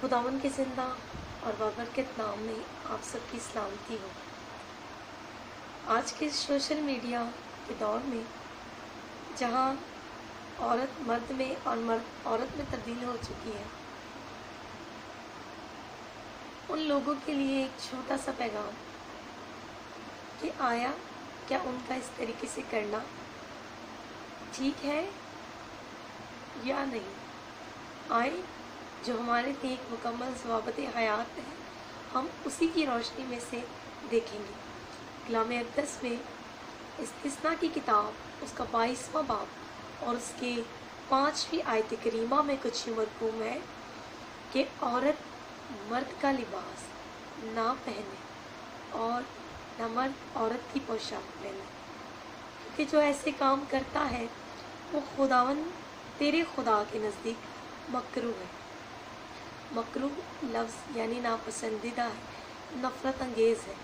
खुदावन के ज़िंदा और बाबरकत नाम में आप सबकी सलामती हो। आज के सोशल मीडिया के दौर में जहाँ औरत मर्द में और मर्द औरत में तब्दील हो चुकी है, उन लोगों के लिए एक छोटा सा पैगाम कि आया क्या उनका इस तरीके से करना ठीक है या नहीं। आए जो हमारे लिए एक मुकम्मल ज़वाबत हयात है, हम उसी की रोशनी में से देखेंगे। कलाम अक़दस में इस्तिस्ना की किताब उसका 22वां बाब और उसके 5वीं आयत करीमा में कुछ मरकूम है कि औरत मर्द का लिबास ना पहने और न मर्द औरत की पोशाक पहने, क्योंकि जो ऐसे काम करता है वो खुदावन तेरे खुदा के नज़दीक मकरूह है। मकरूह लफ्ज़ यानी नापसंदीदा है, नफ़रत अंगेज़ है।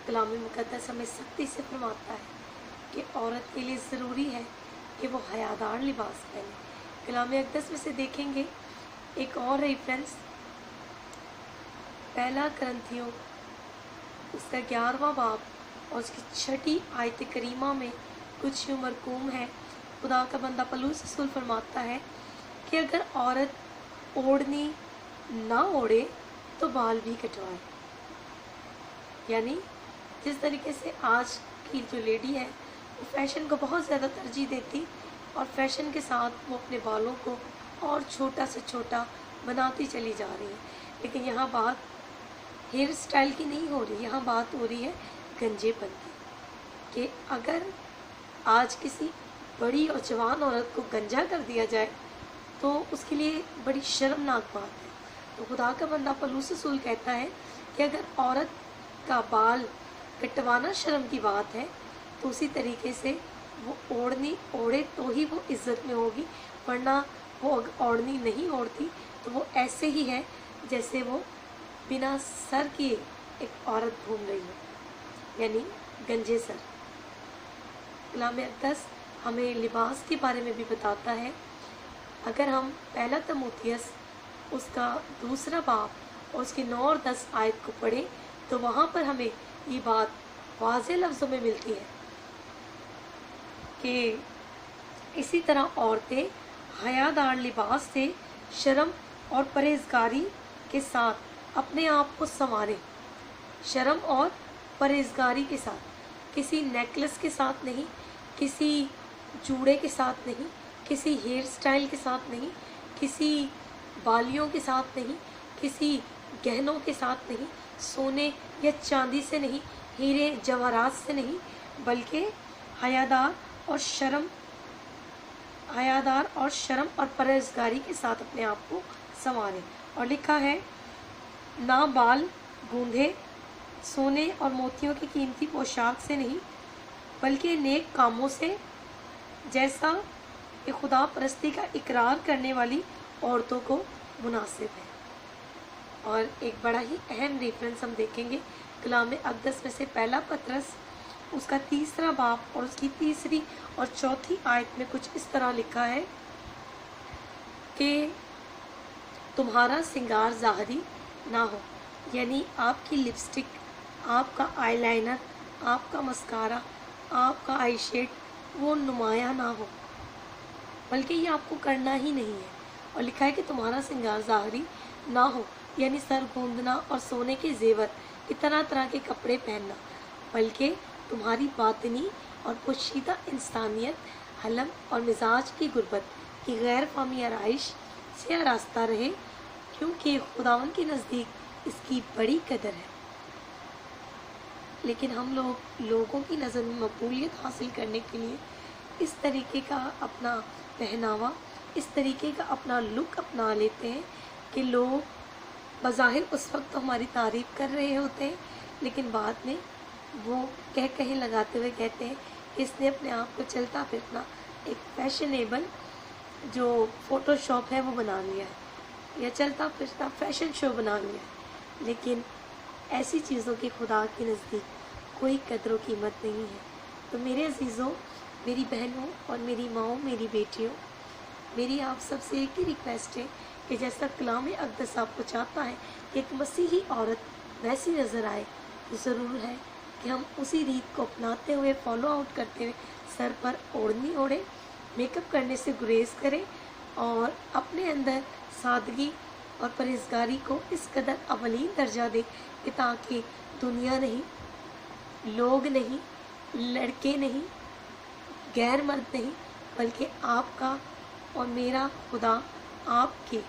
कलाम मुक़द्दस हमें सख्ती से फरमाता है कि औरत के लिए ज़रूरी है कि वो हयादार लिबास पहने। कलाम अक़दस में से देखेंगे एक और रेफरेंस, पहला करंथियों उसका 11वां बाब और उसकी 6ठी आयत करीमा में कुछ यूँ मरकूम है। खुदा का बंदा पौलुस रसूल फरमाता है कि अगर औरत ओढ़नी ना ओढ़े तो बाल भी कटवाए। यानी जिस तरीके से आज की जो लेडी है वो फैशन को बहुत ज़्यादा तरजीह देती और फैशन के साथ वो अपने बालों को और छोटा से छोटा बनाती चली जा रही है, लेकिन यहाँ बात हेयर स्टाइल की नहीं हो रही, यहाँ बात हो रही है गंजेपन की। कि अगर आज किसी बड़ी और जवान औरत को गंजा कर दिया जाए तो उसके लिए बड़ी शर्मनाक बात है। तो खुदा का बंदा पौलुस रसूल कहता है कि अगर औरत का बाल कटवाना शर्म की बात है तो उसी तरीके से वो ओढ़नी ओढ़े तो ही वो इज़्ज़त में होगी, वरना वो ओढ़नी नहीं ओढ़ती तो वो ऐसे ही है जैसे वो बिना सर की एक औरत घूम रही है, यानी गंजे सर। कलाम अक़दस हमें लिबास के बारे में भी बताता है। अगर हम पहला तीमुथियुस उसका 2रा बाब और उसके 9 और 10 आयत को पढ़ें तो वहाँ पर हमें ये बात वाज़ेह लफ्ज़ों में मिलती है कि इसी तरह औरतें हयादार लिबास से शर्म और परहेज़गारी के साथ अपने आप को संवारें। शर्म और परहेज़गारी के साथ, किसी नेकलेस के साथ नहीं, किसी जूड़े के साथ नहीं, किसी हेयर स्टाइल के साथ नहीं, किसी बालियों के साथ नहीं, किसी गहनों के साथ नहीं, सोने या चांदी से नहीं, हीरे जवाहरात से नहीं, बल्कि हयादार और शर्म और परहेज़गारी के साथ अपने आप को संवारें। और लिखा है ना बाल गूंधे, सोने और मोतियों की कीमती पोशाक से नहीं, बल्कि नेक कामों से, जैसा कि खुदा परस्ती का इकरार करने वाली औरतों को मुनासिब है। और एक बड़ा ही अहम रेफरेंस हम देखेंगे कलाम अक़दस में से पहला पतरस उसका 3रा बाब और उसकी 3री और 4थी आयत में कुछ इस तरह लिखा है कि तुम्हारा सिंगार ज़ाहरी ना हो, यानी आपकी लिपस्टिक, आपका आईलाइनर, आपका मस्कारा, आपका आई शेड वो नुमाया ना हो, बल्कि ये आपको करना ही नहीं है। और लिखा है कि तुम्हारा सिंगार ज़ाहरी ना हो, यानी सर गूंदना और सोने के जेवर, तरह तरह के कपड़े पहनना, बल्कि तुम्हारी बातिनी और पोशीदा इंसानियत हलम और मिजाज की गुर्बत की गैर फामी आराइश से आरास्ता रहे, क्योंकि खुदावन के नज़दीक इसकी बड़ी कदर है। लेकिन हम लोगों की नज़र में मकबूलियत हासिल करने के लिए इस तरीके का अपना पहनावा, इस तरीके का अपना लुक अपना लेते हैं कि लोग बज़ाहिर उस वक्त तो हमारी तारीफ़ कर रहे होते हैं, लेकिन बाद में वो कहे लगाते हुए कहते हैं कि इसने अपने आप को चलता फिरता एक फैशनेबल जो फ़ोटोशॉप है वो बना लिया है, या चलता फिरता फैशन शो बना लिया है। लेकिन ऐसी चीज़ों की खुदा के नज़दीक कोई कदर व कीमत नहीं है। तो मेरे अजीज़ों, मेरी बहनों और मेरी माँओं, मेरी बेटियों, मेरी आप सबसे एक ही रिक्वेस्ट है کہ جیسا کلام اقدس آپ کو چاہتا ہے کہ ایک مسیحی عورت ویسی نظر آئے، تو ضرور ہے کہ ہم اسی ریت کو اپناتے ہوئے، فالو آؤٹ کرتے ہوئے سر پر اوڑھنی اوڑھیں، میک اپ کرنے سے گریز کریں اور اپنے اندر سادگی اور پرہیزگاری کو اس قدر اولین درجہ دیں کہ تاکہ دنیا نہیں، لوگ نہیں، لڑکے نہیں، غیر مرد نہیں، بلکہ آپ کا اور میرا خدا آپ کے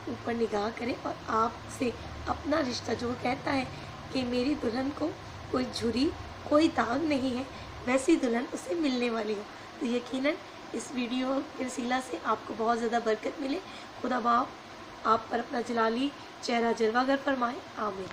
اوپر نگاہ کرے اور آپ سے اپنا رشتہ، جو کہتا ہے کہ میری دلہن کو کوئی جھری، کوئی داغ نہیں ہے، ویسی دلہن اسے ملنے والی ہو۔ تو یقیناً اس ویڈیو کے وسیلہ سے آپ کو بہت زیادہ برکت ملے۔ خدا باپ آپ پر اپنا جلالی چہرہ جلوہ گر فرمائے، آمین۔